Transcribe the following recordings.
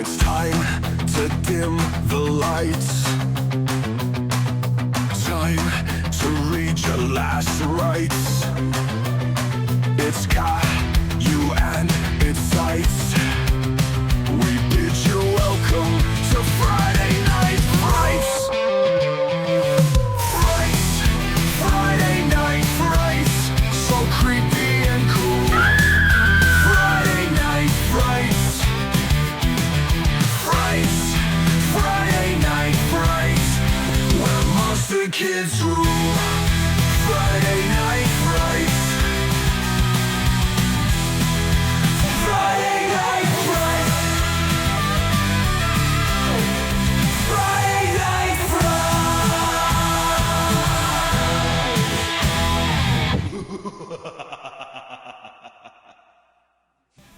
It's time to dim the lights. Time to read your last rites. It's got you and its sights. We bid you welcome to Friday Night Frights. Frights, Friday Night Frights, so creepy and cool. Friday Night Frights. Frights, Friday Night Frights, where monster kids rule. Friday Night Frights. Friday Night Frights. Friday Night Frights.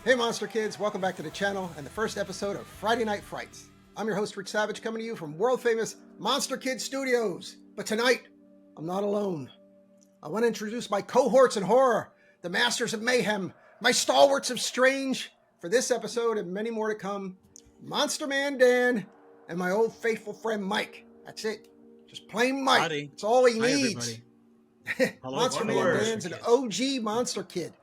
Hey Monster Kids, welcome back to the channel and the first episode of Friday Night Frights. I'm your host Rick Savage, coming to you from world famous Monster Kids Studios. But tonight, I'm not alone. I want to introduce my cohorts in horror, the masters of mayhem, my stalwarts of strange, for this episode and many more to come, Monster Man Dan and my old faithful friend Mike. That's it. Just plain Mike. Howdy. It's all he Hi, needs. Hello, Monster Man fellow Dan's an Monster OG Monster Kid.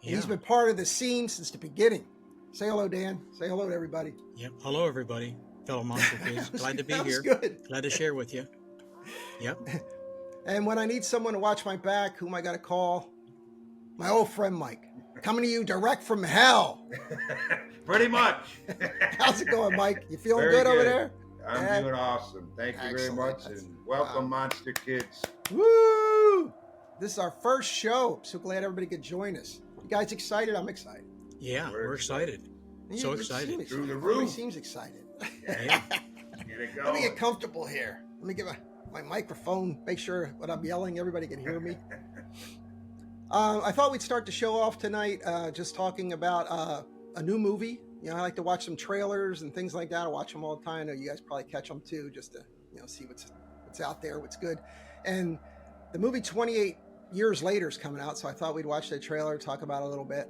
Yeah. He's been part of the scene since the beginning. Say hello, Dan. Say hello to everybody. Yep. Hello, everybody, fellow Monster Kids. Glad to be That was here. good. Glad to share with you. Yep. And when I need someone to watch my back, whom I got to call? My old friend Mike. Coming to you direct from hell. Pretty much. How's it going, Mike? You feeling Very good over good. there? I'm Yeah. doing awesome. Thank you very Excellent. much, That's- and welcome, wow. Monster Kids. Woo! This is our first show. So glad everybody could join us. You guys excited? I'm excited. Yeah, We're we're excited. So You excited. seem Through the Everybody roof. seems excited. Yeah. Get it Let me going. get comfortable here. Let me get my microphone, make sure when I'm yelling, everybody can hear me. I thought we'd start the show off tonight just talking about a new movie. You know, I like to watch some trailers and things like that. I watch them all the time. I know you guys probably catch them too, just to see what's out there, what's good. And the movie 28 Years Later is coming out, so I thought we'd watch the trailer, talk about it a little bit.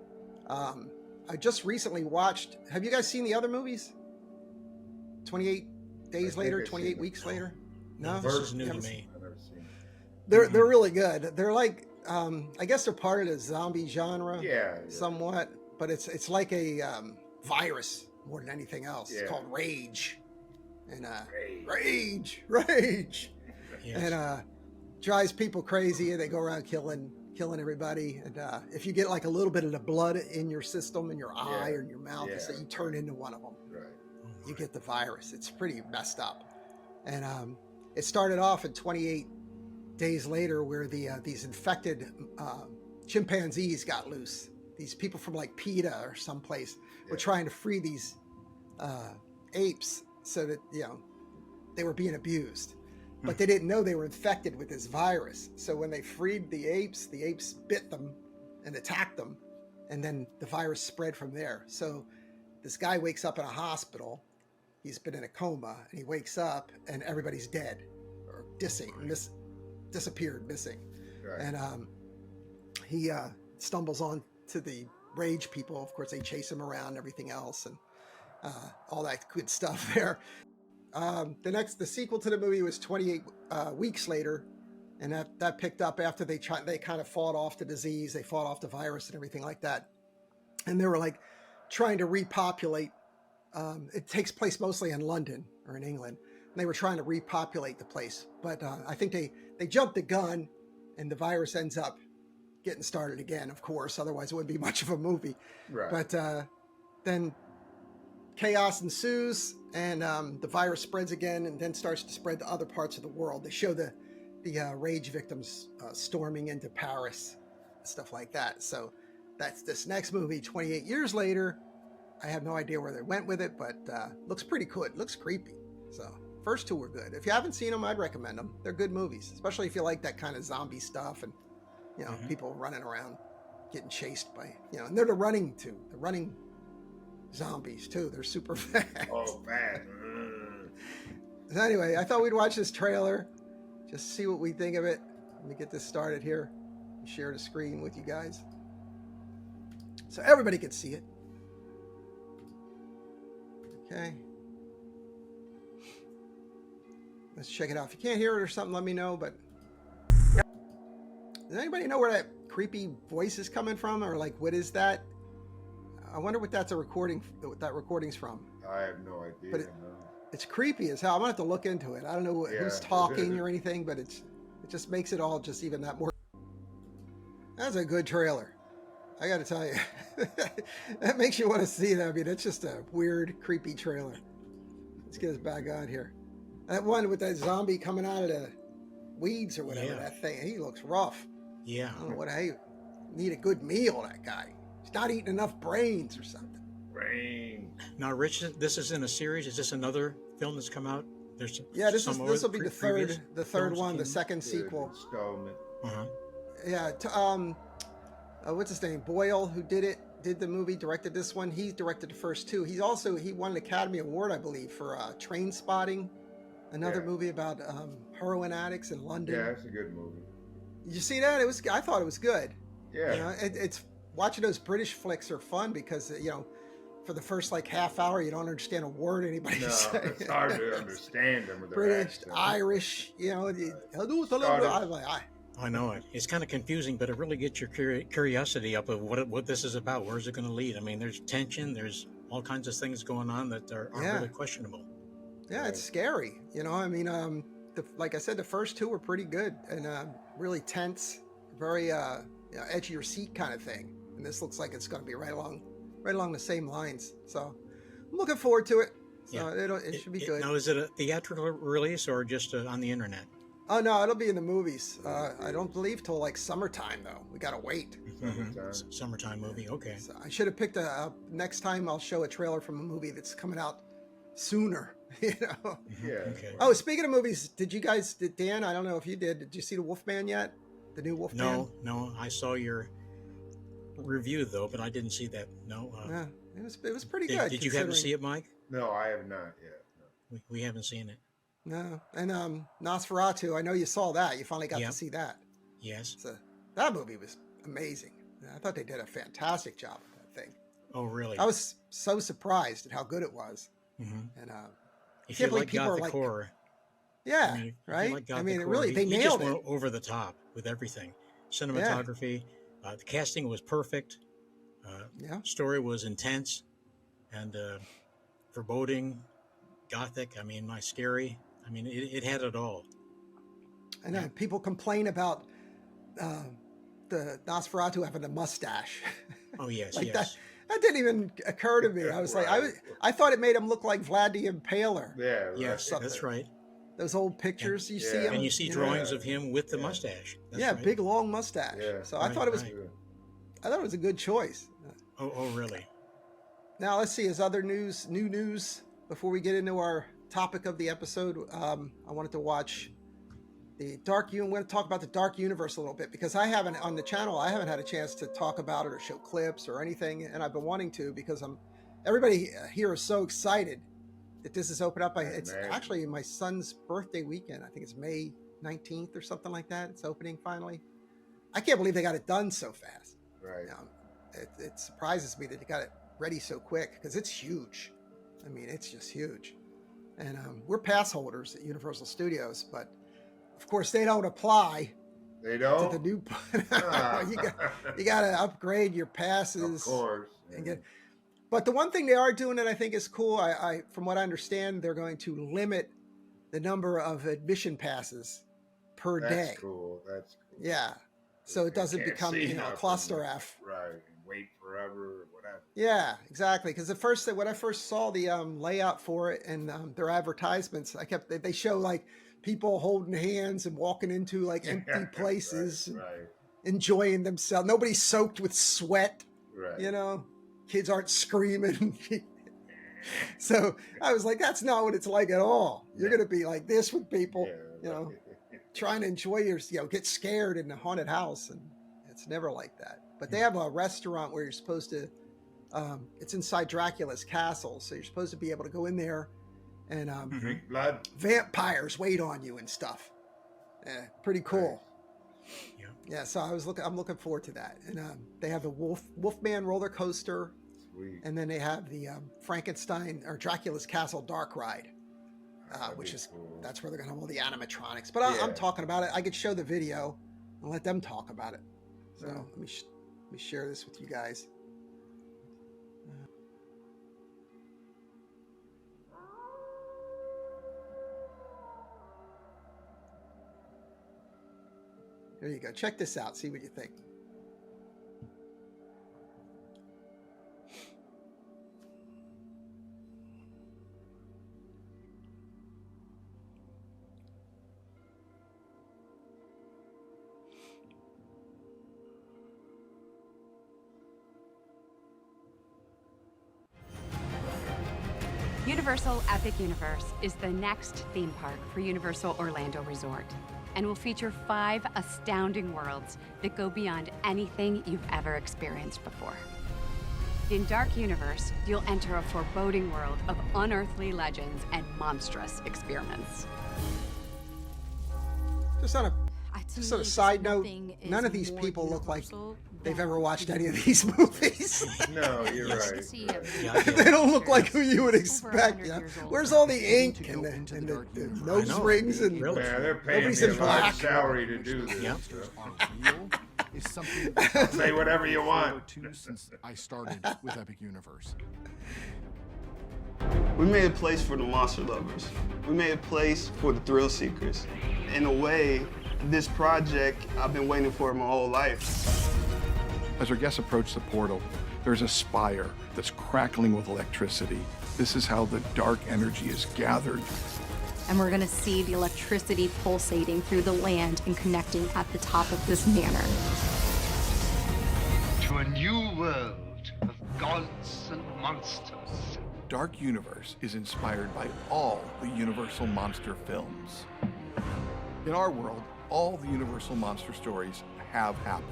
I just recently watched. Have you guys seen the other movies? 28 Days I Later, think I've 28 seen Weeks it. Later. No, This is You new to haven't me. I've never seen it. They're really good. They're like I guess they're part of the zombie genre, Yeah. somewhat, but it's like a virus more than anything else. Yeah. It's called Rage, and Rage. Rage, Yes. and drives people crazy, and they go around killing everybody. And if you get like a little bit of the blood in your system, in your eye Yeah. or in your mouth, it's Yeah. that you turn into one of them. Right. You get the virus. It's pretty messed up. And it started off in 28 Days Later, where these infected chimpanzees got loose. These people from like PETA or someplace were Yeah. trying to free these apes so that they were being abused, but they didn't know they were infected with this virus. So when they freed the apes bit them and attacked them, and then the virus spread from there. So this guy wakes up in a hospital. He's been in a coma, and he wakes up, and everybody's dead or disappeared, missing. Right. And he stumbles on to the Rage people. Of course, they chase him around and everything else, and all that good stuff there. The sequel to the movie was 28 Weeks Later, and that picked up after they kind of fought off the disease, they fought off the virus and everything like that, and they were like trying to repopulate. It takes place mostly in London or in England, and they were trying to repopulate the place, but I think they jumped the gun, and the virus ends up getting started again, of course, otherwise it wouldn't be much of a movie. Right. But then chaos ensues, and the virus spreads again, and then starts to spread to other parts of the world. They show the Rage victims storming into Paris, stuff like that. So that's this next movie, 28 Years Later. I have no idea where they went with it, but looks pretty good. Looks creepy. So first two were good. If you haven't seen them, I'd recommend them. They're good movies, especially if you like that kind of zombie stuff and people running around getting chased by and they're the running zombies too. They're super fast. Oh, bad. So anyway, I thought we'd watch this trailer, just see what we think of it. Let me get this started here. Share the screen with you guys so everybody can see it. Okay. Let's check it out. If you can't hear it or something, let me know. But does anybody know where that creepy voice is coming from, or like what is that? I wonder what that's a recording. What that recording's from. I have no idea. But it's creepy as hell. I'm gonna have to look into it. I don't know who's Yeah. talking or anything, but it just makes it all just even that more. That's a good trailer. I got to tell you, that makes you want to see that. I mean, it's just a weird, creepy trailer. Let's get us back on here. That one with that zombie coming out of the weeds or whatever, Yeah. that thing, he looks rough. Yeah. I don't know what, hey, need a good meal, that guy. He's not eating enough brains or something. Rain. Now, Rich, this is in a series. Is this another film that's come out? There's Yeah, this some will be the previous third films one, the that second sequel. Installment. Uh-huh. Yeah, what's his name? Boyle, who did the movie, directed this one. He directed the first two. He won an Academy Award, I believe, for Train Spotting, another Yeah. movie about heroin addicts in London. Yeah, that's a good movie. Did you see that? I thought it was good. Yeah. You know, it's watching those British flicks are fun because for the first like half hour you don't understand a word anybody's No, saying. it's hard to understand them with their British, accent. Irish, Scottish. I was like, I know it. It's kind of confusing, but it really gets your curiosity up of what this is about. Where's it going to lead? I mean, there's tension. There's all kinds of things going on that are Yeah. really questionable. yeah, it's scary. I mean, like I said, the first two were pretty good and really tense, very edge of your seat kind of thing. And this looks like it's going to be right along the same lines. So I'm looking forward to it. So Yeah. it should be good. Now, is it a theatrical release or just on the internet? Oh no, it'll be in the movies. I don't believe till like summertime though. We gotta wait. Summertime. Summertime movie. Okay. So I should have picked next time. I'll show a trailer from a movie that's coming out sooner. Yeah. Okay. Oh, speaking of movies, did Dan? I don't know if you did. Did you see the Wolfman yet? The new Wolfman? No. I saw your review though, but I didn't see that. No. Yeah, it was pretty good. Did you happen to see it, Mike? No, I have not yet. No. We haven't seen it. No, and Nosferatu. I know you saw that. You finally got Yep. to see that. Yes. So that movie was amazing. I thought they did a fantastic job with that thing. Oh, really? I was so surprised at how good it was. Mhm. And If can't you like believe people are gothic like- horror, yeah, I mean, if you right. like I gothic mean, horror, really, they he just nailed went it. over the top with everything. Cinematography, the casting was perfect. Yeah, Story was intense and foreboding, gothic. I mean, scary. I mean, it had it all. and people complain about the Nosferatu having a mustache. Oh yes, Like yes. That didn't even occur to me. I was like, I thought it made him look like Vlad the Impaler. Yeah. Right. Yes, something. that's right. Those old pictures you see Yeah. him, And you see know? drawings of him with the Yeah. mustache. That's Yeah, right. big long mustache. Yeah. So I Right, thought it was, right. I thought it was a good choice. Oh, really? Now let's see. Is other new news before we get into our topic of the episode? I wanted to watch the Dark Universe. I want to talk about the Dark Universe a little bit because I haven't on the channel. I haven't had a chance to talk about it or show clips or anything, and I've been wanting to because everybody here is so excited that this is open up. It's man. actually my son's birthday weekend. I think it's May 19th or something like that. It's opening finally. I can't believe they got it done so fast. Right. It surprises me that they got it ready so quick because it's huge. I mean, it's just huge. And we're pass holders at Universal Studios, but of course they don't apply They to don't. the new. you got to upgrade your passes. Of course. And get. But the one thing they are doing that I think is cool, I from what I understand, they're going to limit the number of admission passes per That's day. cool. That's cool. Yeah. So it doesn't Can't become, see a nothing. cluster F. Right. And wait forever or whatever. Yeah, exactly. Because when I first saw the layout for it and their advertisements, they show like people holding hands and walking into like empty places, Right. enjoying themselves. Nobody's soaked with sweat, Right. Kids aren't screaming. So I was like, that's not what it's like at all. You're Yeah. going to be like this with people, Yeah. trying to enjoy get scared in a haunted house. And it's never like that. But they have a restaurant where you're supposed to, it's inside Dracula's castle. So you're supposed to be able to go in there and Drink blood. vampires wait on you and stuff. Yeah, pretty cool. Yeah. Yeah, so I'm looking forward to that. And they have a Wolfman roller coaster. Sweet. And then they have the Frankenstein or Dracula's Castle Dark Ride, That'd which be is cool. that's where they're gonna have all the animatronics. But I'm Yeah. talking about it. I could show the video and let them talk about it. So Yeah. let me share this with you guys. There you go. Check this out. See what you think. Universal Epic Universe is the next theme park for Universal Orlando Resort and will feature 5 astounding worlds that go beyond anything you've ever experienced before. In Dark Universe, you'll enter a foreboding world of unearthly legends and monstrous experiments. Just on a side note, none of these people look like they've ever watched any of these movies. No, you're right. They don't look like who you would expect. Yeah. Where's all the ink and the nose rings and Really? Man, they're paying Nobody's me in a lot black. of salary to do this. Yeah. So. Say whatever you want. Since I started with Epic Universe. We made a place for the monster lovers. We made a place for the thrill seekers. In a way, this project I've been waiting for my whole life. As our guests approach the portal, there's a spire that's crackling with electricity. This is how the dark energy is gathered. And we're gonna see the electricity pulsating through the land and connecting at the top of this manor. To a new world of gods and monsters. Dark Universe is inspired by all the Universal monster films. In our world, all the Universal monster stories have happened,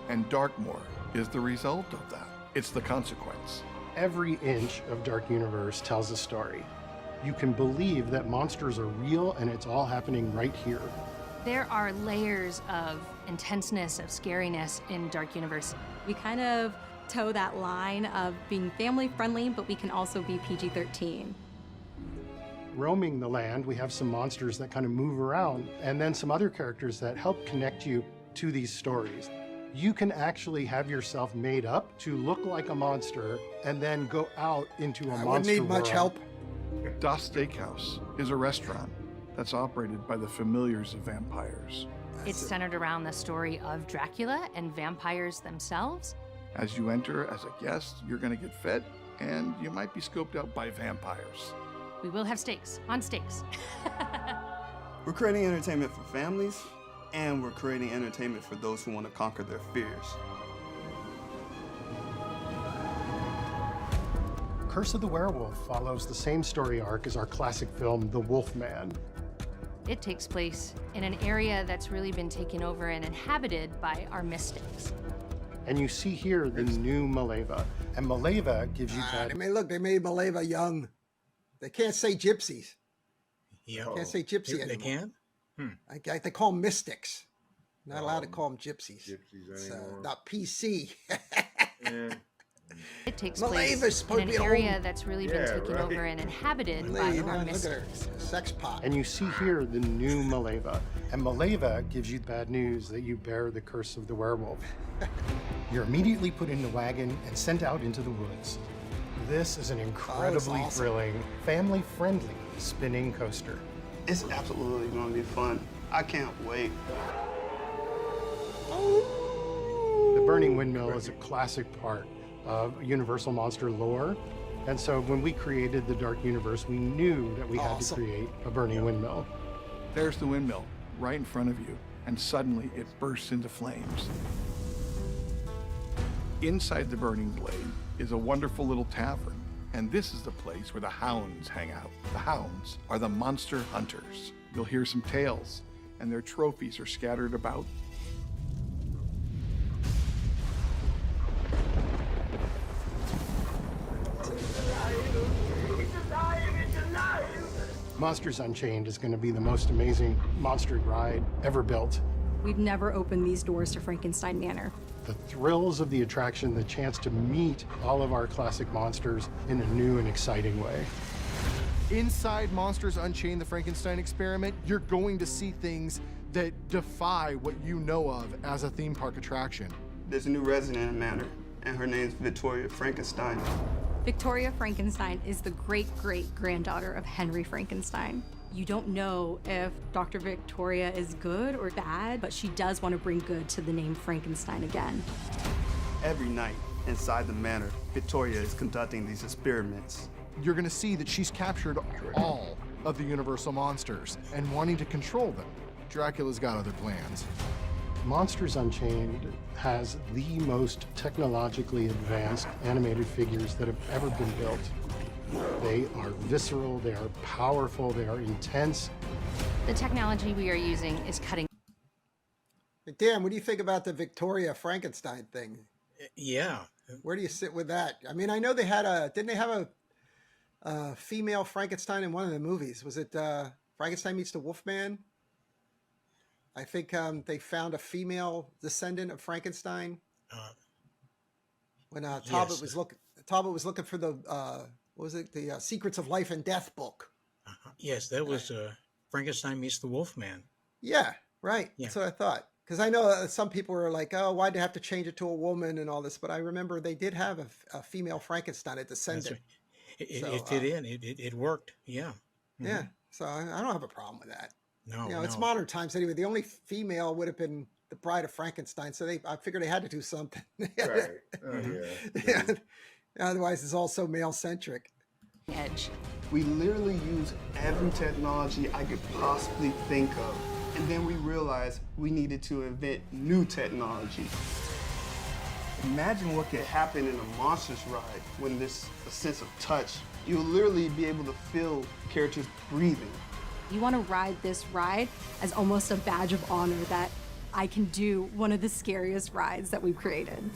and Darkmoor is the result of that. It's the consequence. Every inch of Dark Universe tells a story. You can believe that monsters are real and it's all happening right here. There are layers of intenseness, of scariness in Dark Universe. We kind of toe that line of being family friendly, but we can also be PG-13. Roaming the land, we have some monsters that kind of move around, and then some other characters that help connect you to these stories. You can actually have yourself made up to look like a monster and then go out into a monster I wouldn't need much world. help. Das Steakhouse is a restaurant that's operated by the familiars of vampires. It's centered around the story of Dracula and vampires themselves. As you enter as a guest, you're going to get fed, and you might be scoped out by vampires. We will have steaks, on steaks. We're creating entertainment for families, and we're creating entertainment for those who want to conquer their fears. Curse of the Werewolf follows the same story arc as our classic film, The Wolfman. It takes place in an area that's really been taken over and inhabited by our mystics. And you see here the new Maleva. And Maleva gives you that. They made Maleva young. They can't say gypsies. Yeah. Can't say gypsy They anymore. can? They call them mystics. Not allowed to call them gypsies. Gypsies It's anymore. not PC. Yeah. It takes Maleva's place supposed in to an be area old. that's really been Yeah, taken right. over and inhabited by Lady, our look at her mystics. sex pot. And you see here the new Maleva. And Maleva gives you bad news that you bear the curse of the werewolf. You're immediately put in the wagon and sent out into the woods. This is an incredibly awesome. thrilling, family-friendly spinning coaster. It's absolutely going to be fun. I can't wait. The Burning Windmill is a classic part of Universal Monster lore. And so when we created the Dark Universe, we knew that we had to Awesome. create a burning windmill. There's the windmill right in front of you, and suddenly it bursts into flames. Inside the burning blade is a wonderful little tavern, and this is the place where the hounds hang out. The hounds are the monster hunters. You'll hear some tales, and their trophies are scattered about. Monsters Unchained is going to be the most amazing monster ride ever built. We've never opened these doors to Frankenstein Manor. The thrills of the attraction, the chance to meet all of our classic monsters in a new and exciting way. Inside Monsters Unchained, the Frankenstein experiment, you're going to see things that defy what you know of as a theme park attraction. There's a new resident in Manor, and her name's Victoria Frankenstein. Victoria Frankenstein is the great-great-granddaughter of Henry Frankenstein. You don't know if Dr. Victoria is good or bad, but she does want to bring good to the name Frankenstein again. Every night inside the Manor, Victoria is conducting these experiments. You're going to see that she's captured all of the Universal monsters and wanting to control them. Dracula's got other plans. Monsters Unchained has the most technologically advanced animated figures that have ever been built. They are visceral, they are powerful, they are intense. The technology we are using is cutting. Dan, what do you think about the Victoria Frankenstein thing? Yeah. Where do you sit with that? I mean, I know they had didn't they have a female Frankenstein in one of the movies? Was it Frankenstein Meets the Wolfman? I think they found a female descendant of Frankenstein when Talbot yes. was looking for the what was it, the Secrets of Life and Death book. Yes, that was Frankenstein Meets the Wolfman. Yeah, right. Yeah. That's what I thought. Because I know some people were like, "Oh, why'd they have to change it to a woman and all this?" But I remember they did have a female Frankenstein, a descendant. Right. It So, fit in. It worked. Yeah. Yeah. So I don't have a problem with that. No. You know, it's no. modern times anyway. The only female would have been the Bride of Frankenstein. So I figured they had to do something. Right. Oh, yeah. Otherwise, it's all so male centric. Edge. We literally use every technology I could possibly think of. And then we realized we needed to invent new technology. Imagine what could happen in a Monsters ride when there's a sense of touch. You'll literally be able to feel characters breathing. You want to ride this ride as almost a badge of honor that I can do one of the scariest rides that we've created.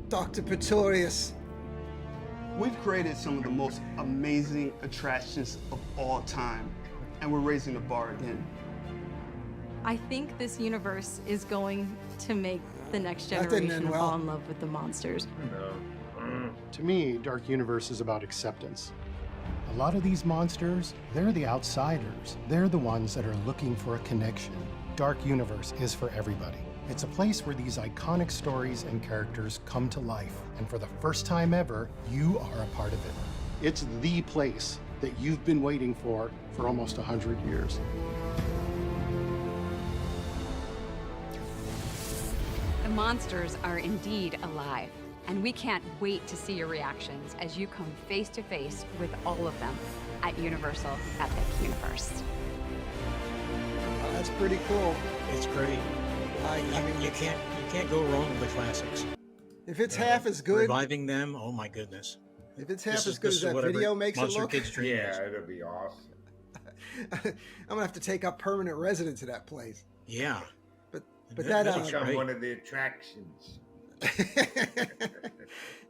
Dr. Pretorius. We've created some of the most amazing attractions of all time, and we're raising the bar again. I think this universe is going to make the next That didn't generation end well. fall in love with the monsters. To me, Dark Universe is about acceptance. A lot of these monsters, they're the outsiders. They're the ones that are looking for a connection. Dark Universe is for everybody. It's a place where these iconic stories and characters come to life. And for the first time ever, you are a part of it. It's the place that you've been waiting for almost 100 years. The monsters are indeed alive, and we can't wait to see your reactions as you come face to face with all of them at Universal Epic Universe. That's pretty cool. It's great. I mean, You can't go wrong with the classics. if it's half as good, Reviving them. Oh my goodness. if it's half This as is- good this as is that what every video makes it Monster look, Kid's dream is. Yeah, it'll be awesome. I'm gonna have to take up permanent residence at that place. Yeah. But That- that that'll Become Right. one of the attractions.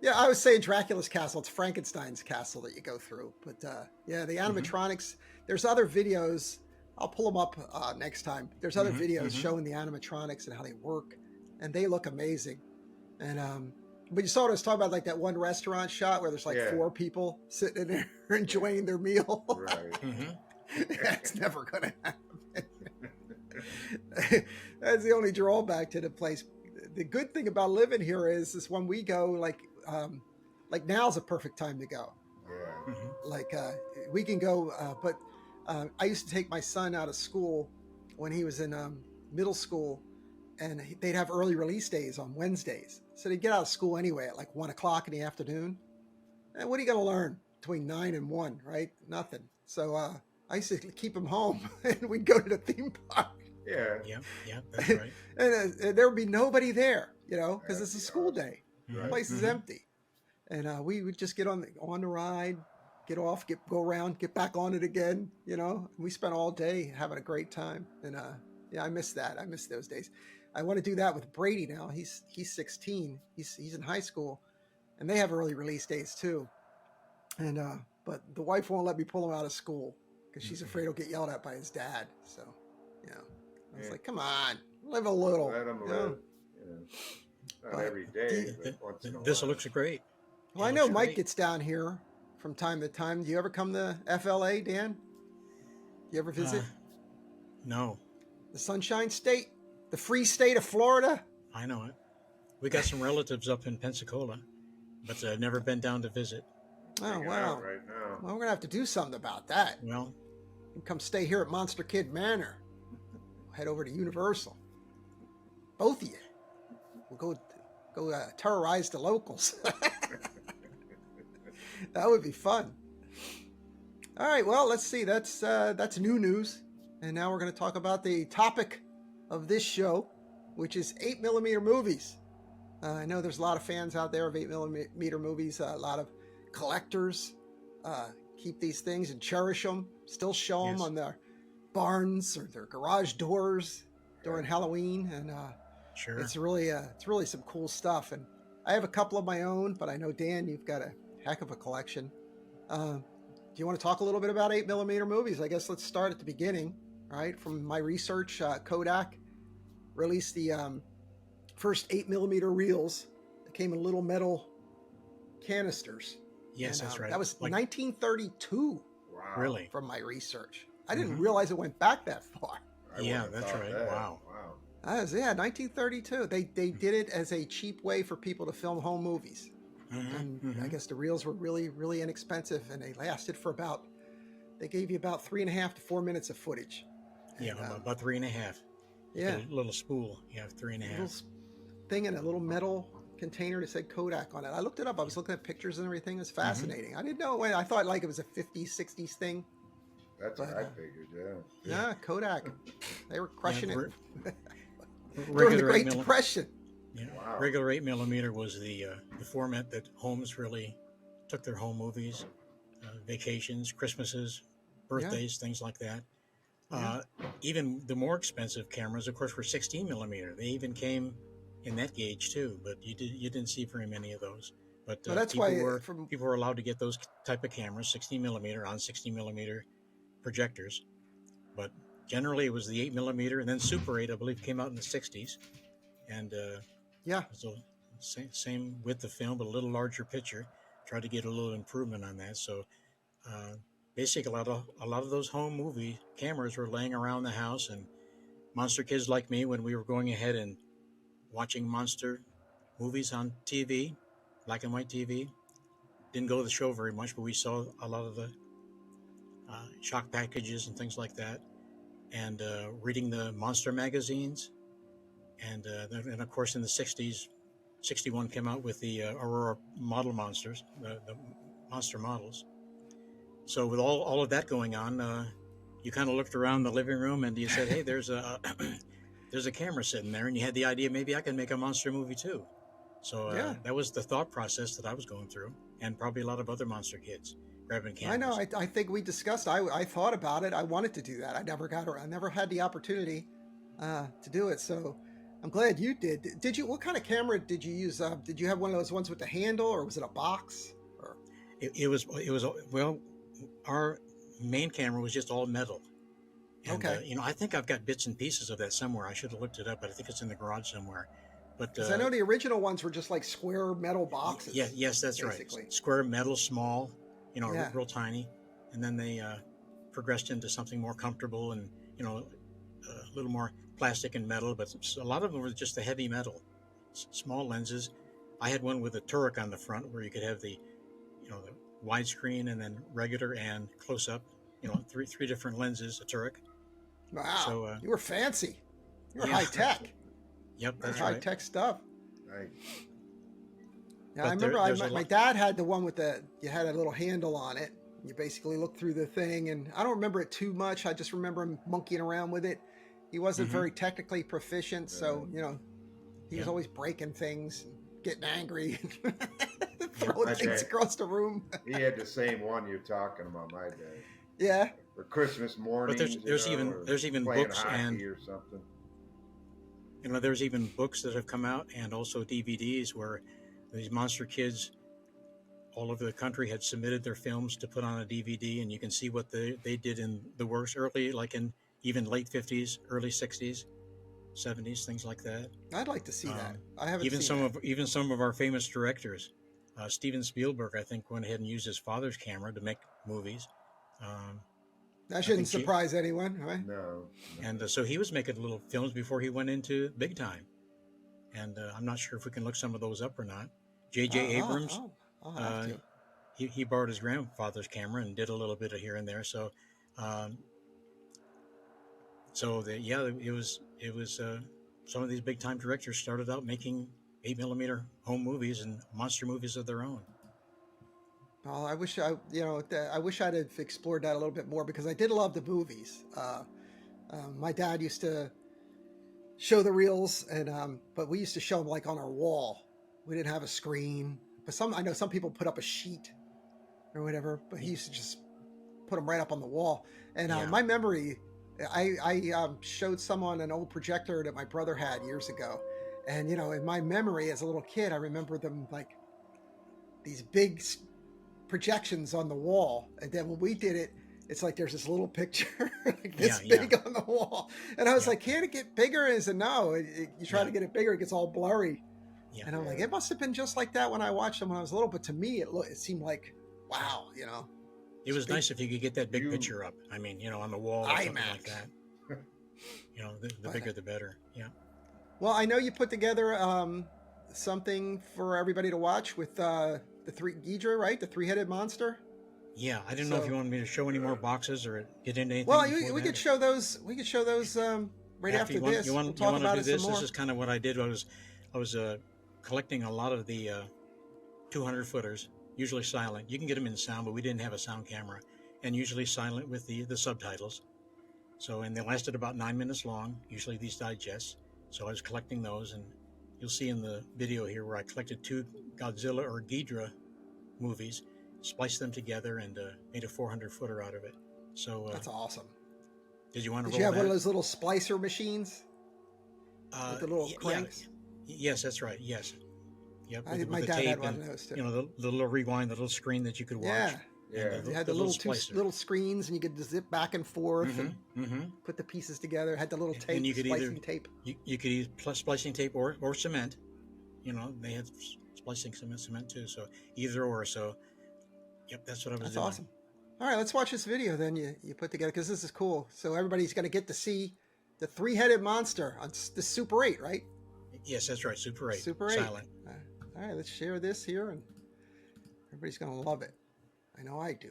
yeah, I was saying Dracula's castle. It's Frankenstein's castle that you go through. But yeah, the animatronics. There's other videos. I'll pull them up next time. There's other videos showing the animatronics and how they work, and they look amazing. And but you saw what I was talking about, like that one restaurant shot where there's like Yeah. 4 people sitting in there enjoying their meal. Right. That's never gonna happen. That's the only drawback to the place. The good thing about living here is when we go, like now's a perfect time to go. Yeah. Like we can go, but I used to take my son out of school when he was in middle school, and they'd have early release days on Wednesdays. So they'd get out of school anyway at like 1 o'clock in the afternoon. And what are you going to learn between 9 and 1, right? Nothing. So I used to keep him home, and we'd go to the theme park. Yeah. Yeah, that's right. And there would be nobody there, you know, because it's a school day. The Right. place is empty. And we would just get on the ride, get off, go around, get back on it again, you know. We spent all day having a great time. And yeah, I miss that. I miss those days. I want to do that with Brady now. He's 16. He's in high school, and they have early release days too. And but the wife won't let me pull him out of school because she's afraid he'll get yelled at by his dad. So, you know, I was like, come on, live a little. Let them you know? live. You know, not But every day, but once in a This while. looks great. Well, I It know looks Mike great. gets down here from time to time. Do you ever come to FLA, Dan? You ever visit No, the Sunshine State, the free state of Florida? I know it. We got some relatives up in Pensacola, but I've never been down to visit. Oh, Hanging wow. out right now. Well, we're going to have to do something about that. Well, You come stay here at Monster Kid Manor. Head over to Universal. Both of you. We'll go terrorize the locals. That would be fun. All right, well, let's see. That's new news. And now we're going to talk about the topic of this show, which is 8mm movies. I know there's a lot of fans out there of 8mm movies, a lot of collectors keep these things and cherish them, still show them on their barns or their garage doors during Halloween, and sure. it's really some cool stuff. And I have a couple of my own, but I know, Dan, you've got a heck of a collection. Do you want to talk a little bit about 8mm movies? I guess let's start at the beginning, right? From my research, Kodak released the first 8mm reels that came in little metal canisters. Yes, And, that's right. That was Like- 1932. Wow. Really? From my research. I didn't realize it went back that far. I Yeah, wouldn't have that's thought right. that. Wow. Wow. That was, 1932. They did it as a cheap way for people to film home movies. And I guess the reels were really, really inexpensive, and they lasted for they gave you about 3.5 to 4 minutes of footage. Yeah, And, about 3.5. yeah. A little spool. You have 3.5. Little thing in a little metal container that said Kodak on it. I looked it up. I was looking at pictures and everything. It's fascinating. I didn't know when. I thought like it was a 50s, 60s thing. That's what I figured, yeah. Yeah, Kodak. They were crushing it during the Regular Great 8mm Depression. Yeah, Wow. regular 8mm was the format that homes really took their home movies, vacations, Christmases, birthdays, things like that. Even the more expensive cameras, of course, were 16mm. They even came in that gauge too, but you didn't see very many of those. But Well, that's people why were from- people were allowed to get those type of cameras, 16mm on 16mm projectors. But generally, it was the 8mm, and then Super 8, I believe, came out in the 60s, and Yeah. so same with the film, but a little larger picture. Tried to get a little improvement on that. So basically, a lot of those home movie cameras were laying around the house, and monster kids like me, when we were going ahead and watching monster movies on TV, black and white TV, didn't go to the show very much, but we saw a lot of the shock packages and things like that, and reading the monster magazines. And then, of course, in the 60s, 61 came out with the Aurora model monsters, the monster models. So with all of that going on, you kind of looked around the living room and you said, hey, there's a there's a camera sitting there, and you had the idea, maybe I can make a monster movie too. So that was the thought process that I was going through, and probably a lot of other monster kids grabbing cameras. I know. I think we discussed. I thought about it. I wanted to do that. I never had the opportunity to do it. So I'm glad you did. Did you? What kind of camera did you use? Did you have one of those ones with the handle, or was it a box? Or it was well, our main camera was just all metal. And, okay. I think I've got bits and pieces of that somewhere. I should have looked it up, but I think it's in the garage somewhere. But because I know the original ones were just like square metal boxes. Yeah, yes, that's basically. right. Square metal, small, Yeah. real tiny, and then they progressed into something more comfortable and a little more plastic and metal. But a lot of them were just the heavy metal, small lenses. I had one with a turret on the front where you could have the widescreen and then regular and close up. Three different lenses, a turret. Wow. So you were fancy. You were yeah. high tech. Yep, that's high right. tech stuff. Right. Yeah, But I remember there's a my lot- dad had the one with you had a little handle on it. You basically looked through the thing, and I don't remember it too much. I just remember him monkeying around with it. He wasn't very technically proficient, so he was always breaking things, and getting angry, and throwing My things dad- across the room. He had the same one you're talking about, my dad. Yeah. For Christmas mornings. But there's even playing books hockey and or something. there's even books that have come out, and also DVDs where these monster kids all over the country had submitted their films to put on a DVD, and you can see what they did in the works early, like in even late 50s, early 60s, 70s, things like that. I'd like to see that. I haven't even seen that. Even some of our famous directors. Steven Spielberg, I think, went ahead and used his father's camera to make movies. That shouldn't surprise anyone, right? No. And so he was making little films before he went into big time. And I'm not sure if we can look some of those up or not. J.J. Abrams, I'll have to. he borrowed his grandfather's camera and did a little bit of here and there. So, it was some of these big time directors started out making 8mm home movies and monster movies of their own. Well, I wish I'd have explored that a little bit more, because I did love the movies. My dad used to show the reels, and but we used to show them like on our wall. We didn't have a screen, but I know some people put up a sheet or whatever, but he used to just put them right up on the wall. And my memory, I showed someone an old projector that my brother had years ago, and in my memory as a little kid, I remember them like these big projections on the wall, and then when we did it, it's like there's this little picture like this big on the wall, and I was like, "Can't it get bigger?" And he said, "No, you try to get it bigger, it gets all blurry." And I'm like, "It must have been just like that when I watched them when I was little." But to me, it seemed like, wow, It was nice if you could get that big picture up. I mean, on the wall or something like that. The bigger the better. Yeah. Well, I know you put together something for everybody to watch with the Ghidra, right? The three-headed monster. Yeah, I didn't know if you wanted me to show any more boxes or get into anything. Well, we could show those. We could show those right after this. We'll talk about it some more. This is kind of what I did. I was collecting a lot of the 200-footers, usually silent. You can get them in sound, but we didn't have a sound camera, and usually silent with the subtitles. And they lasted about 9 minutes long. Usually these digests. So I was collecting those, and you'll see in the video here where I collected 2 Godzilla or Ghidra movies, spliced them together, and made a 400-footer out of it. So that's awesome. Did you want to? Did you have one of those little splicer machines with the little cranks? Yes, that's right. Yes. Yep. My dad had one of those too. The little rewind, the little screen that you could watch. Yeah. It had the little screens, and you could zip back and forth and put the pieces together. It had the little tape, and you could splicing tape. You could use splicing tape or cement. They had splicing cement too. So either or. So, yep, that's what I was doing. That's awesome. All right, let's watch this video then you put together, because this is cool. So everybody's going to get to see the three-headed monster on the Super 8, right? Yes, that's right. Super 8. Super 8. Silent. All right, let's share this here, and everybody's going to love it. I know I do.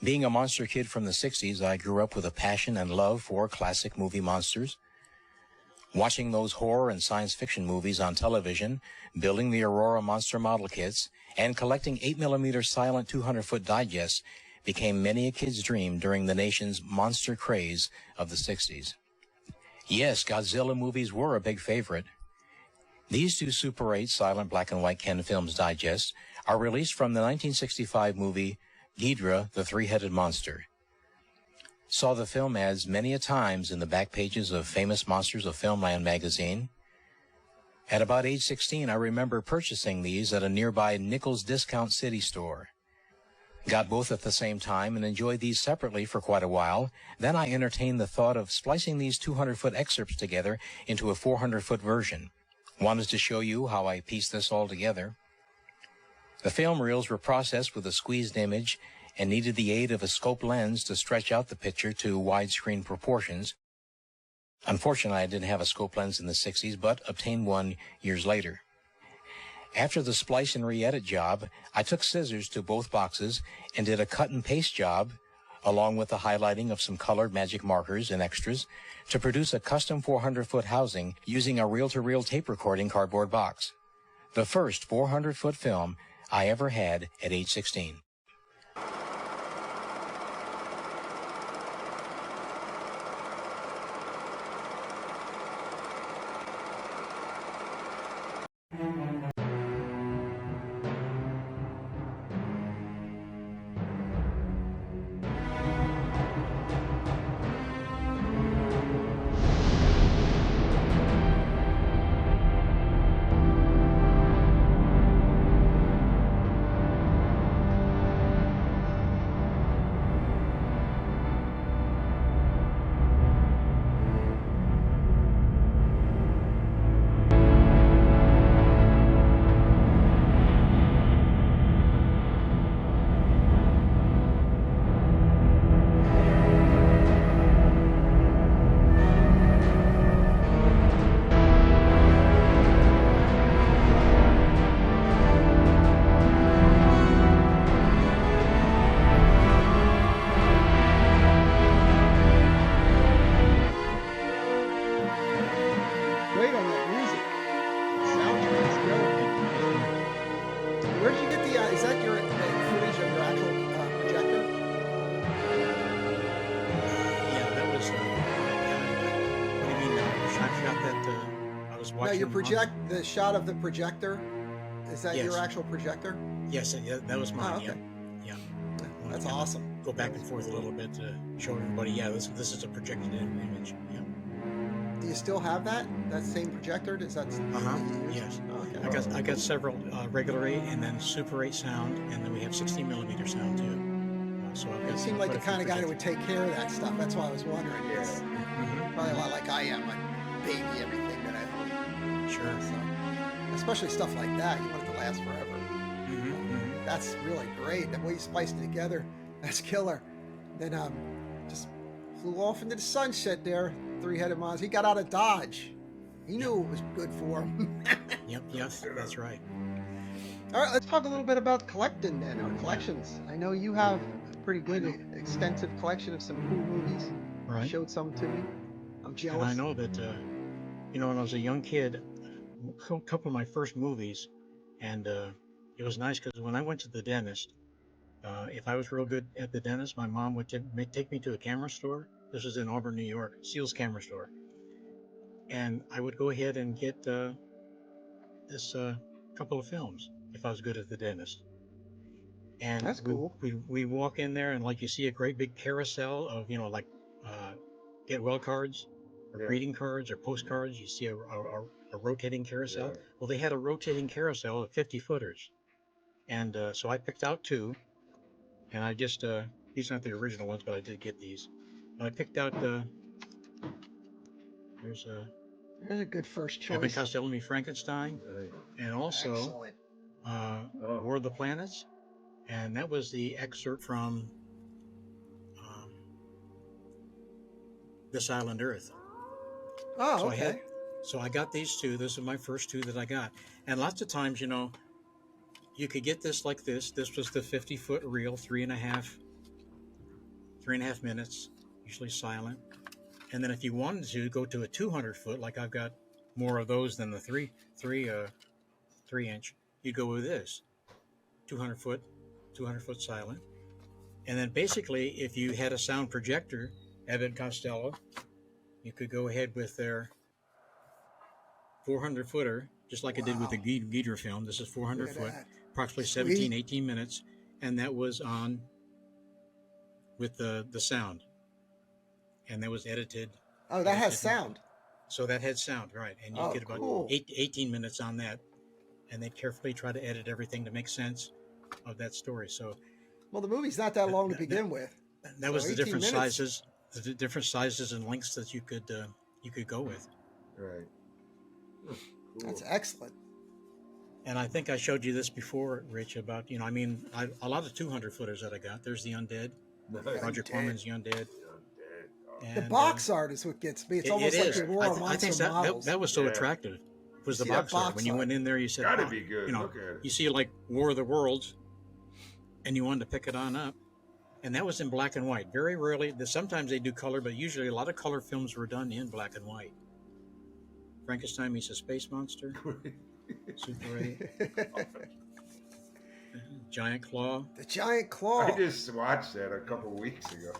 Being a monster kid from the 60s, I grew up with a passion and love for classic movie monsters. Watching those horror and science fiction movies on television, building the Aurora monster model kits, and collecting 8mm silent 200-foot digests became many a kid's dream during the nation's monster craze of the 60s. Yes, Godzilla movies were a big favorite. These 2 Super 8 silent black and white Ken Films digests are released from the 1965 movie Ghidra, the Three-Headed Monster. Saw the film ads many a times in the back pages of Famous Monsters of Filmland magazine. At about age 16, I remember purchasing these at a nearby Nichols Discount City store. Got both at the same time and enjoyed these separately for quite a while. Then I entertained the thought of splicing these 200-foot excerpts together into a 400-foot version. Wanted to show you how I pieced this all together. The film reels were processed with a squeezed image and needed the aid of a scope lens to stretch out the picture to widescreen proportions. Unfortunately, I didn't have a scope lens in the 60s, but obtained one years later. After the splice and re-edit job, I took scissors to both boxes and did a cut and paste job, along with the highlighting of some colored magic markers and extras, to produce a custom 400-foot housing using a reel-to-reel tape recording cardboard box. The first 400-foot film I ever had at age 16. watching your them the shot of the projector, is that your Yes. actual projector? Yes, yeah, that was mine. Oh, okay. Yeah. That's Kinda awesome. Go back and forth a little bit to show everybody. Yeah, this is a projected image. Yeah. Do you still have that same projector? Does that Yes. Oh, okay. I got several regular 8 and then Super 8 sound, and then we have 16 millimeter sound too. So I've got. You seem like the quite a few kind of guy that would projectors. take care of that stuff. That's why I was wondering. Yeah. It's probably a lot like I am. I baby everything that I own. Sure. So, especially stuff like that, you want it to last forever. That's really great. The way you spliced it together, that's killer. Then just flew off into the sunset there. Three-headed monster. He got out of Dodge. He knew it was good for him. Yep. Yes, that's right. All right, let's talk a little bit about collecting then, or collections. I know you have a pretty good, extensive collection of some cool movies. Right. You showed some to me. I'm And jealous. I know that, when I was a young kid, a couple of my first movies, and it was nice because when I went to the dentist, if I was real good at the dentist, my mom would take me to a camera store. This was in Auburn, New York, Seals Camera Store. And I would go ahead and get this couple of films if I was good at the dentist. And That's cool. we walk in there and like you see a great big carousel of like get well cards or greeting cards or postcards. You see a rotating carousel. Yeah. Well, they had a rotating carousel of 50 footers, and so I picked out 2, and I just these aren't the original ones, but I did get these. And I picked out there's There's a good first Abbott choice. Costello Meets Frankenstein, and also Excellent. War of the Planets, and that was the excerpt from This Island Earth. Oh, So okay. I got these 2. Those are my first 2 that I got. And lots of times, you could get this like this. This was the 50-foot reel, 3.5 minutes, usually silent. And then if you wanted to go to a 200-foot, like I've got more of those than the 3 inch, you go with this 200-foot silent. And then basically, if you had a sound projector, Abbott Costello, you could go ahead with their 400-footer, just like I did with the Geeter film. This is 400 foot, approximately 17, 18 minutes, and that was on with the sound, and that was edited. Oh, that has sound. So that had sound, right? And you get about cool. 18 minutes on that, and they carefully try to edit everything to make sense of that story. So, well, the movie's not that long to begin with. That was the 18 different minutes. sizes, the different sizes and lengths that you could go with. Right. Cool. That's excellent. And I think I showed you this before, Rich, about a lot of 200-footers that I got. There's the Undead, Roger Corman's The Undead. The box art is what gets me. It's almost like the Aurora I think Monster models. that was so attractive. Was the See box that art when you went in there? You said, Gotta be good. Look at it. You see like War of the Worlds, and you wanted to pick it on up, and that was in black and white. Very rarely. Sometimes they do color, but usually a lot of color films were done in black and white. Frankenstein meets a space monster. Super 8. Giant Claw. The Giant Claw. I just watched that a couple weeks ago.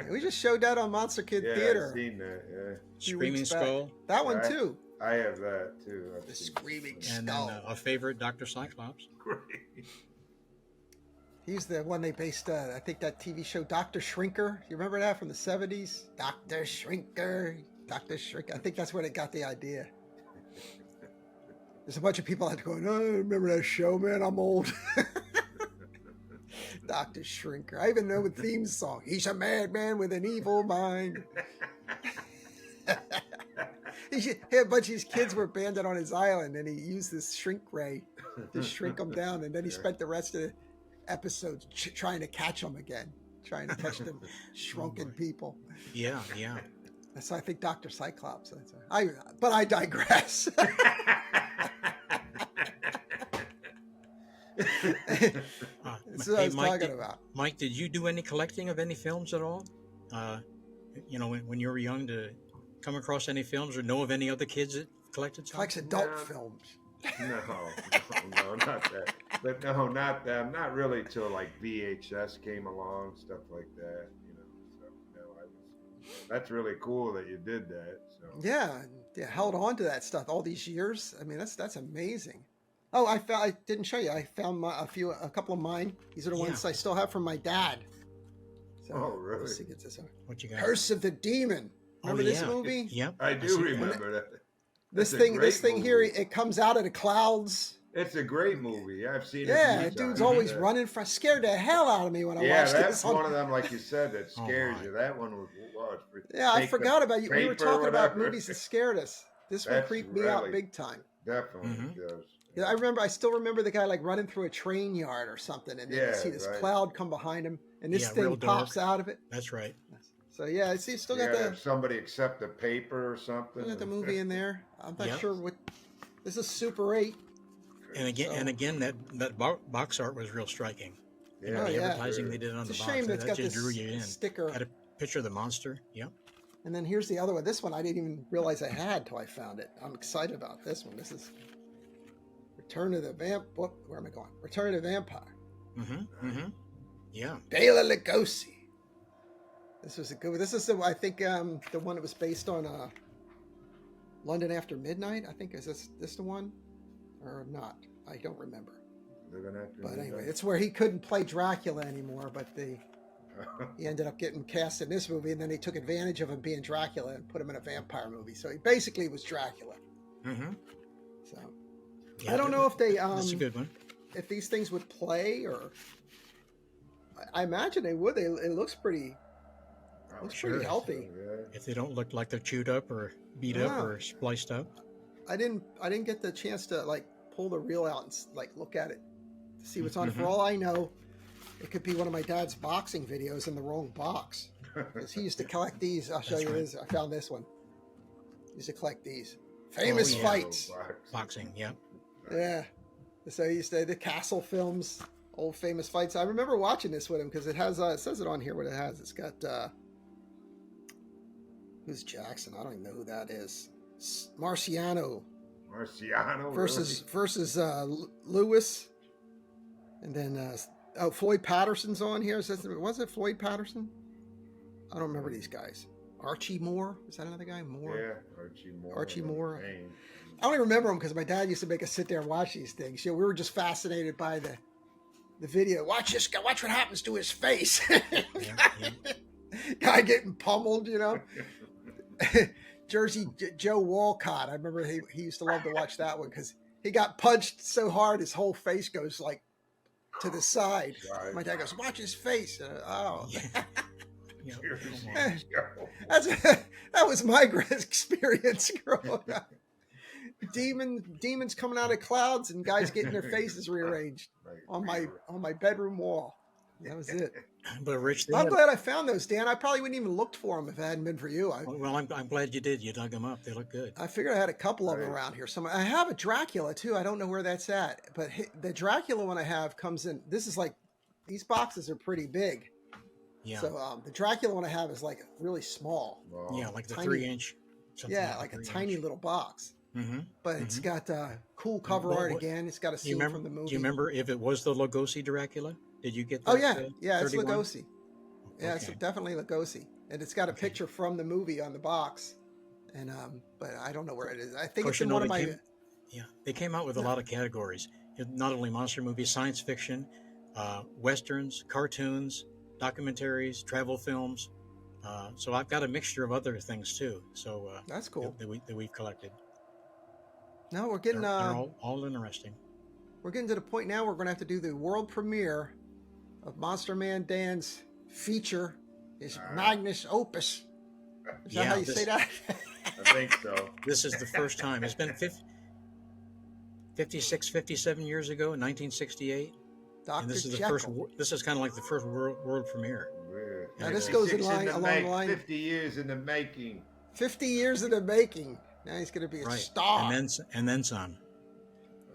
We just showed that on Monster Kid Theater. I've seen that, yeah. Screaming Skull. That one too. I have that too. The Screaming And Skull. then a favorite, Dr. Cyclops. Great. He's the one they based, I think, that TV show Dr. Shrinker. You remember that from the 70s? Dr. Shrinker. Dr. Shrinker. I think that's where they got the idea. There's a bunch of people out there going, oh, I remember that show, man. I'm old. Dr. Shrinker. I even know the theme song. He's a madman with an evil mind. A bunch of his kids were banded on his island, and he used this shrink ray to shrink them down, and then he spent the rest of the episodes trying to catch them again, trying to catch them shrunken people. Yeah. So I think Dr. Cyclops. But I digress. That's what I was talking about. Mike, did you do any collecting of any films at all? When you were young, to come across any films or know of any other kids that collected some? Collects adult films. No, not that. But no, not that. Not really till like VHS came along, stuff like that. So no, I was. That's really cool that you did that. So Yeah, held on to that stuff all these years. I mean, that's amazing. Oh, I didn't show you. I found a couple of mine. These are the ones I still have from my dad. So, oh, really? Let's see, get this one. What you got? Curse of the Demon. Remember this movie? Yep. I do remember that. This That's a thing great here, movie. it comes out of the clouds. It's a great movie. I've seen it. Yeah, many the dude's times. always Yeah. running from, scared the hell out of me when I Yeah, watched that's this. one of them, like you said, that Oh, scares my. you. That one was Yeah, I Take forgot the about you. We were paper, talking about whatever. movies that scared us. This one That's creeped me out really- big time. Definitely Mhm. does. Yeah, I still remember the guy like running through a train yard or something, and then you Yeah, see this right. cloud come behind him, and this Yeah, thing real dark. pops out of it. That's right. So yeah, see, still You got gotta the have somebody accept the paper or something. still got the movie in there. I'm not Yep. sure what. This is Super 8. And again, that box art was real striking. You know, Oh, the yeah. advertising they did on It's the a box. shame that it's got just this drew you in. sticker. Got a picture of the monster. Yep. And then here's the other one. This one I didn't even realize I had till I found it. I'm excited about this one. This is Return of the Where am I going? Return of the Vampire. Mm-hmm. Mm-hmm. Yeah. Bela Lugosi. This was a good one. This is I think the one that was based on London After Midnight. I think is this the one or not? I don't remember. But anyway, it's where he couldn't play Dracula anymore, but he ended up getting cast in this movie, and then they took advantage of him being Dracula and put him in a vampire movie. So he basically was Dracula. Mm-hmm. So Yeah, I don't know if they that's a good one. if these things would play, or I imagine they would. It looks pretty pretty healthy. If they don't look like they're chewed up or beat Yeah. up or spliced up. I didn't get the chance to like pull the reel out and like look at it to see what's on it. For Mhm. all I know, it could be one of my dad's boxing videos in the wrong box. Because he used to collect these. I'll show That's you right. this. I found this one. He used to collect these famous Oh, yeah. fights. Boxing. Yep. Yeah. So he used to the Castle films, old famous fights. I remember watching this with him because it has it says it on here what it has. It's got who's Jackson? I don't even know who that is. Marciano versus Lewis, and then Floyd Patterson's on here. Was it Floyd Patterson? I don't remember these guys. Archie Moore, is that another guy? Moore. Yeah, Archie Moore. Archie Moore. Name. I don't even remember them because my dad used to make us sit there and watch these things. You know, we were just fascinated by the video. Watch this guy. Watch what happens to his face. Guy getting pummeled. You know. Jersey Joe Walcott. I remember he used to love to watch that one because he got punched so hard his whole face goes like to the side. My dad goes, "Watch his face." Oh, that was my experience growing up. Demons coming out of clouds and guys getting their faces rearranged on my bedroom wall. That was it. But Rich, I'm glad I found those, Dan. I probably wouldn't even looked for them if it hadn't been for you. Well, I'm glad you did. You dug them up. They look good. I figured I had a couple of them around here. I have a Dracula too. I don't know where that's at, but the Dracula one I have comes in. This is like these boxes are pretty big. Yeah. So the Dracula one I have is like really small. Yeah, like the Tiny. 3-inch. Yeah, like a tiny little box. Mm-hmm. But it's got cool cover art again. It's got a scene from the movie. Do you remember if it was the Lugosi Dracula? Did you get that? Oh yeah, it's 31? Lugosi. Yeah, it's definitely Lugosi, and it's got a picture from the movie on the box. And but I don't know where it is. I think it's in one of my. They came out with a lot of categories. Not only monster movies, science fiction, westerns, cartoons, documentaries, travel films. So I've got a mixture of other things too. So that's cool that we've collected. No, we're getting they're all interesting. We're getting to the point now. We're going to have to do the world premiere of Monster Man Dan's feature, his magnus opus. Is that how you say that? I think so. This is the first time. It's been 56, 57 years ago, in 1968. Dr. And this is the Jekyll. first. This is kind of like the first world premiere. Now this goes along the line. 50 years in the making. 50 years in the making. Now he's going to be a star. And then some.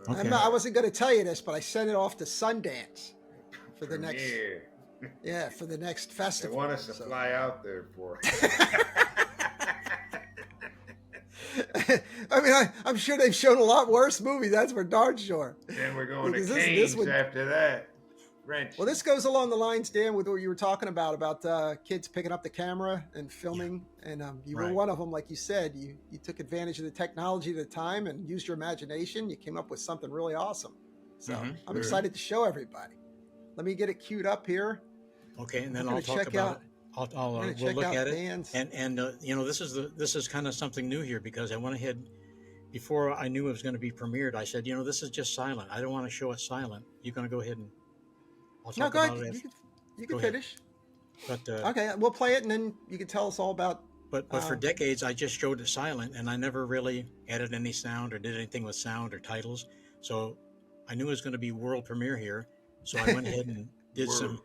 Okay. I wasn't going to tell you this, but I sent it off to Sundance for the next. Yeah, for the next festival. They want us to fly out there for it. I mean, I'm sure they've shown a lot worse movies. That's for darn sure. Then we're going Because to this Canes one- after that. Wrench. Well, this goes along the lines, Dan, with what you were talking about kids picking up the camera and filming. Yeah. And you were one of them, like you said. You took advantage of the technology at the time and used your imagination. You came up with something really awesome. So I'm excited to show everybody. Let me get it queued up here. Okay, and then I'll talk about it. We'll look at it. Dan's. And you know, this is kind of something new here, because I went ahead before I knew it was going to be premiered. I said, you know, this is just silent. I don't want to show it silent. You're going to go ahead and I'll talk go about ahead. it. You can finish. But okay, we'll play it, and then you can tell us all about. But for decades, I just showed it silent, and I never really added any sound or did anything with sound or titles. So I knew it was going to be world premiere here. So I went ahead and did some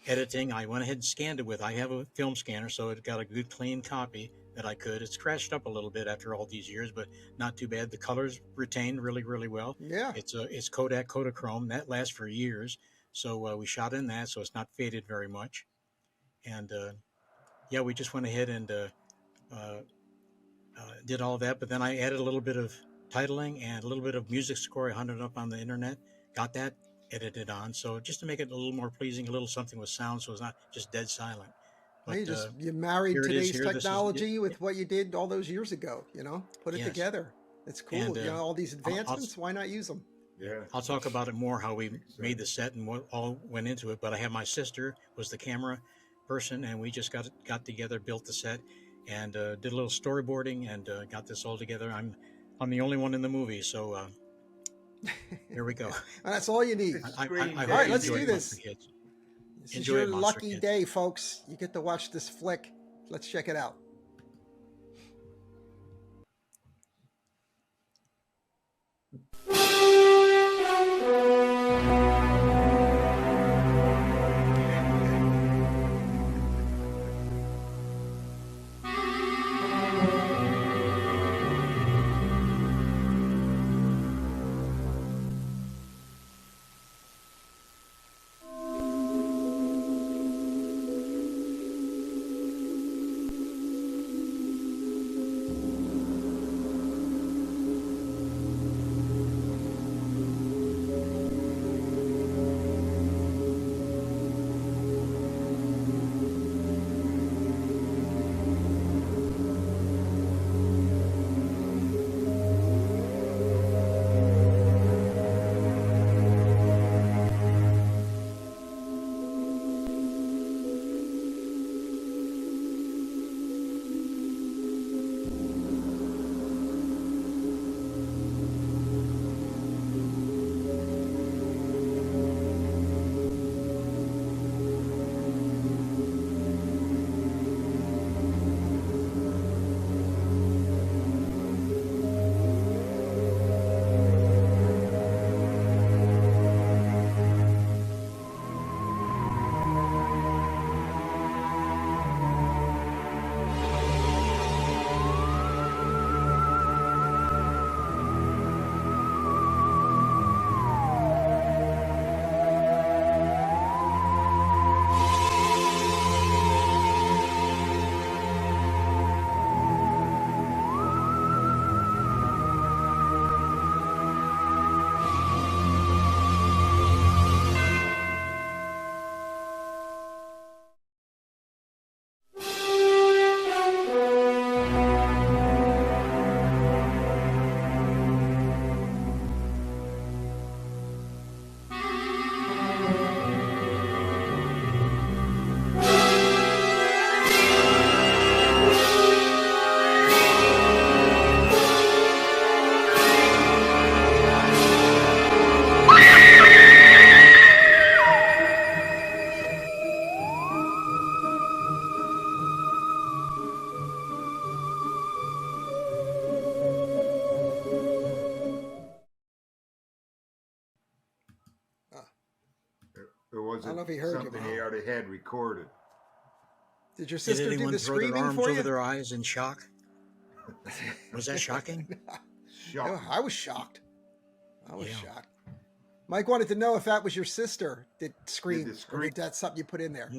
editing. I went ahead and scanned it I have a film scanner, so it got a good clean copy that I could. It's scratched up a little bit after all these years, but not too bad. The colors retained really, really well. Yeah. It's Kodak Kodachrome. That lasts for years. So we shot in that, so it's not faded very much. And yeah, we just went ahead and did all that. But then I added a little bit of titling and a little bit of music score. I hunted up on the internet, got that edited on. So just to make it a little more pleasing, a little something with sound, so it's not just dead silent. But, you married today's technology with yeah. what you did all those years ago, you know, put it together. It's cool. And, you know, all these advancements, why not use them? Yeah. I'll talk about it more, how we made the set and what all went into it. But I have my sister was the camera person, and we just got together, built the set, and did a little storyboarding, and got this all together. I'm the only one in the movie, so here we go. That's all you need. I all right, let's do this. This is your lucky day, folks. You get to watch this flick. Let's check it out. There wasn't I don't know if he heard something you. he already had recorded. Did your sister do the throw their screaming arms for you? over their eyes in shock? Was that shocking? No, I was shocked. I was shocked. Mike wanted to know if that was your sister that screamed, or if that's something you put in there.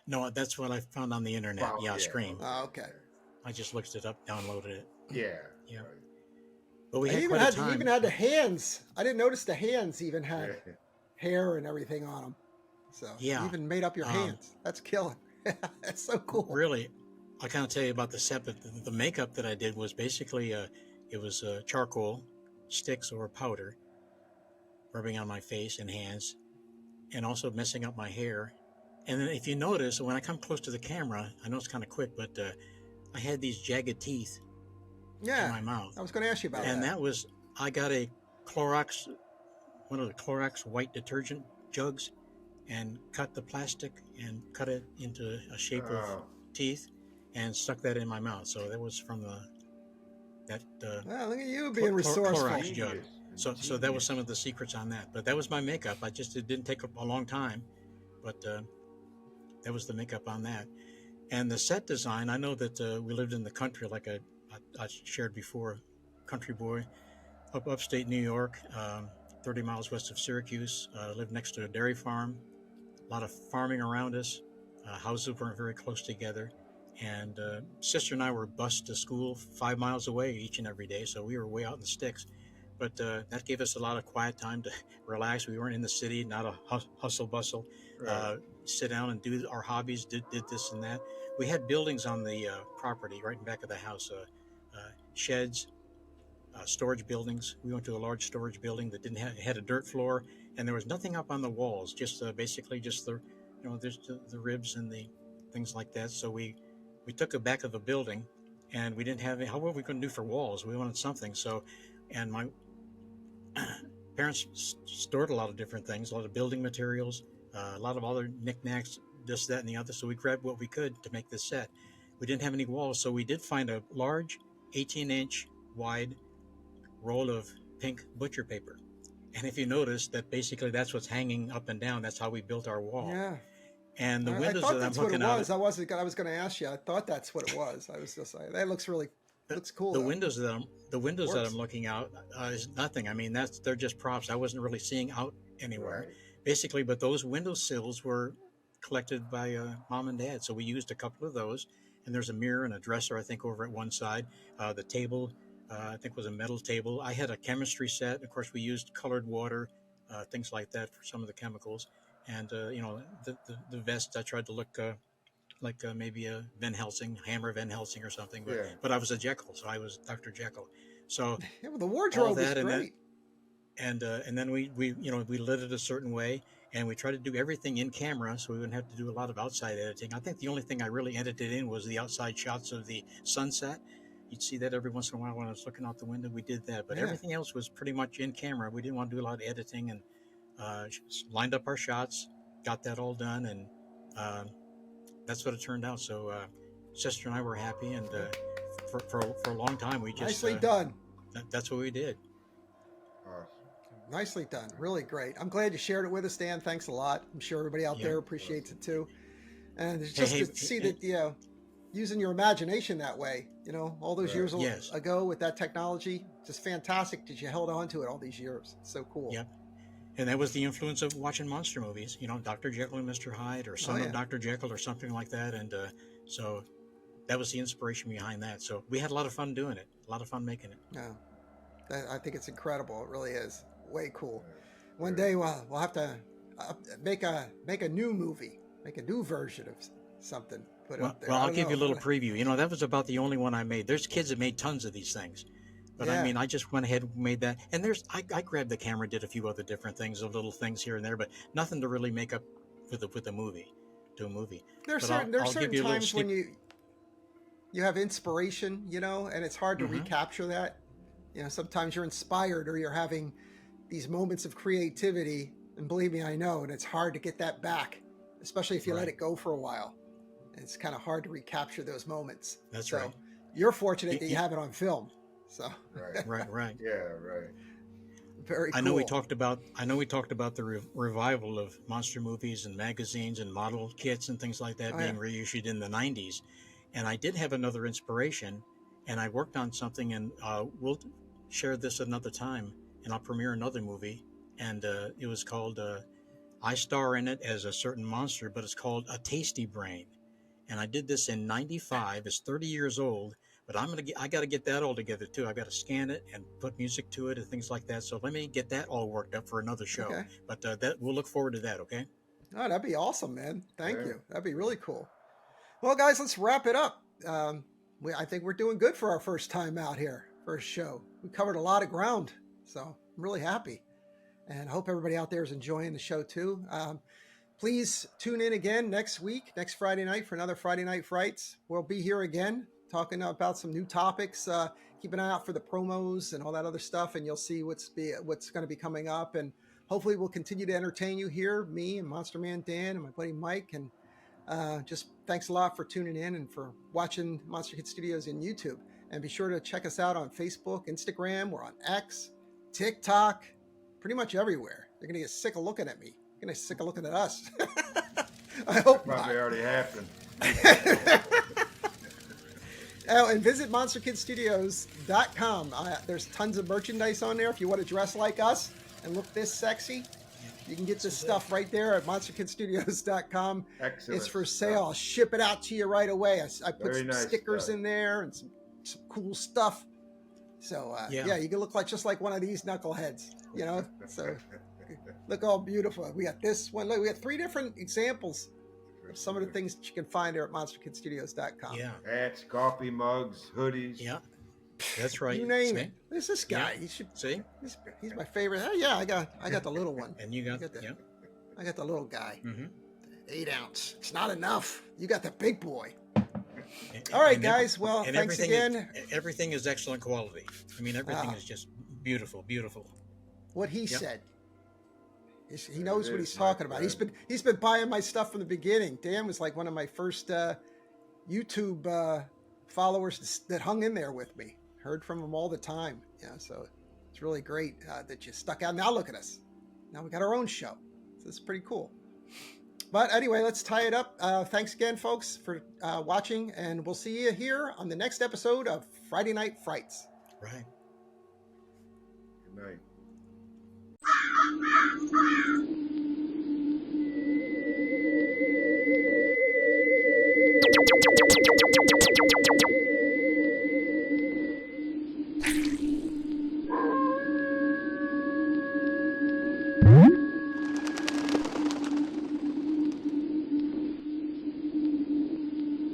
No, that's what I found on the internet. Wow, yeah. Scream. Oh, okay. I just looked it up, downloaded it. Yeah. Yeah. But we He had even quite a time. had the hands. I didn't notice the hands even had hair and everything on them. So Yeah. you even made up your hands. That's killing. That's so cool. Really, I can't tell you about the set, but the makeup that I did was basically it was charcoal sticks or powder rubbing on my face and hands, and also messing up my hair. And then if you notice, when I come close to the camera, I know it's kind of quick, but I had these jagged teeth in my mouth. I was going to ask you about and that. that was, I got a Clorox, one of the Clorox white detergent jugs, and cut the plastic and cut it into a shape of teeth and stuck that in my mouth. So that was from that look at you being resourceful. Clorox jug. So that was some of the secrets on that. But that was my makeup. It didn't take a long time, but that was the makeup on that. And the set design, I know that we lived in the country, like I shared before, country boy, upstate New York, 30 miles west of Syracuse, lived next to a dairy farm, a lot of farming around us, houses weren't very close together. And sister and I were bused to school 5 miles away each and every day, so we were way out in the sticks. But that gave us a lot of quiet time to relax. We weren't in the city, not a hustle bustle. Right. Sit down and do our hobbies, did this and that. We had buildings on the property right in back of the house, sheds, storage buildings. We went to a large storage building that had a dirt floor, and there was nothing up on the walls, just basically just there's the ribs and the things like that. So we took the back of the building, and we didn't have how were we going to do for walls? We wanted something. So, and my parents stored a lot of different things, a lot of building materials, a lot of other knickknacks, this, that, and the other. So we grabbed what we could to make this set. We didn't have any walls, so we did find a large 18-inch wide roll of pink butcher paper. And if you notice that basically that's what's hanging up and down, that's how we built our wall. Yeah. And the windows I thought that that's I'm what it looking out was. I was going to ask you. I thought that's what it was. I was just like, that looks cool. The though. windows that I'm looking out is nothing. I mean, they're just props. I wasn't really seeing out anywhere, basically. But those window sills were collected by mom and dad, so we used a couple of those. And there's a mirror and a dresser, I think, over at one side. The table, I think, was a metal table. I had a chemistry set. Of course, we used colored water, things like that for some of the chemicals. And the vest, I tried to look like maybe a Van Helsing, Hammer Van Helsing or something. But I was a Jekyll, so I was Dr. Jekyll. So yeah, well, the wardrobe is great. And then we lit it a certain way, and we tried to do everything in camera, so we wouldn't have to do a lot of outside editing. I think the only thing I really edited in was the outside shots of the sunset. You'd see that every once in a while when I was looking out the window. We did that, but everything else was pretty much in camera. We didn't want to do a lot of editing, and lined up our shots, got that all done, and that's what it turned out. So sister and I were happy, and for a long time we just nicely done. That's what we did. Nicely done. Really great. I'm glad you shared it with us, Dan. Thanks a lot. I'm sure everybody out there appreciates it too. And it's just to see that, using your imagination that way, all those years ago with that technology, just fantastic that you held on to it all these years. It's so cool. Yep. And that was the influence of watching monster movies, Dr. Jekyll and Mr. Hyde, or Son of Dr. Jekyll, or something like that. And so that was the inspiration behind that. So we had a lot of fun doing it, a lot of fun making it. Yeah. I think it's incredible. It really is. Way cool. One day we'll have to make a new movie, make a new version of something. Put it up there. Well, I'll give you a little preview. That was about the only one I made. There's kids that made tons of these things, but I mean, I just went ahead and made that. And I grabbed the camera, did a few other different things, little things here and there, but nothing to really make up with a movie. There's certain times when you have inspiration, and it's hard to recapture that. Sometimes you're inspired or you're having these moments of creativity, and believe me, I know, and it's hard to get that back, especially if you let it go for a while. It's kind of hard to recapture those moments. That's right. You're fortunate that you have it on film. So right. Yeah, right. Very cool. I know we talked about the revival of monster movies and magazines and model kits and things like that being reissued in the 90s. And I did have another inspiration, and I worked on something, and we'll share this another time, and I'll premiere another movie. And it was called, I star in it as a certain monster, but it's called A Tasty Brain. And I did this in 95. It's 30 years old, but I got to get that all together too. I got to scan it and put music to it and things like that. So let me get that all worked up for another show. Okay. But we'll look forward to that. Okay. Oh, that'd be awesome, man. Thank Yeah. you. That'd be really cool. Well, guys, let's wrap it up. I think we're doing good for our first time out here, first show. We covered a lot of ground, so I'm really happy. And I hope everybody out there is enjoying the show too. Please tune in again next week, next Friday night, for another Friday Night Frights. We'll be here again talking about some new topics. Keep an eye out for the promos and all that other stuff, and you'll see what's going to be coming up. And hopefully we'll continue to entertain you here, me and Monster Man Dan and my buddy Mike. And just thanks a lot for tuning in and for watching Monster Kid Studios in YouTube. And be sure to check us out on Facebook, Instagram. We're on X, TikTok, pretty much everywhere. You're going to get sick of looking at me. You're going to get sick of looking at us. I hope Probably not. already happened. Oh, and visit monsterkidstudios.com. There's tons of merchandise on there if you want to dress like us and look this sexy. You can get this stuff right there at monsterkidstudios.com. Excellent. It's for sale. I'll ship it out to you right away. I put Very some nice stickers stuff. in there and some cool stuff. So, yeah, you can look just like one of these knuckleheads, you know? So, look all beautiful. We got this one. Look, we got 3 different examples of some of the things that you can find there at monsterkidstudios.com. Yeah. Hats, coffee mugs, hoodies. Yeah. That's right. You name See? it. There's this guy. Yeah. He should See? He's my favorite. Oh yeah, I got the little one. And you got, I got the little guy. Mm-hmm. 8 ounce. It's not enough. You got the big boy. All right, guys. Well, thanks again. Everything is excellent quality. I mean, everything is just beautiful, beautiful. What he Yep. said. He knows It what is, he's my talking about. friend. He's been buying my stuff from the beginning. Dan was like one of my first YouTube followers that hung in there with me. Heard from him all the time. Yeah, so it's really great that you stuck out. Now look at us. Now we got our own show. So it's pretty cool. But anyway, let's tie it up. Thanks again, folks, for watching, and we'll see you here on the next episode of Friday Night Frights. Right. Good night.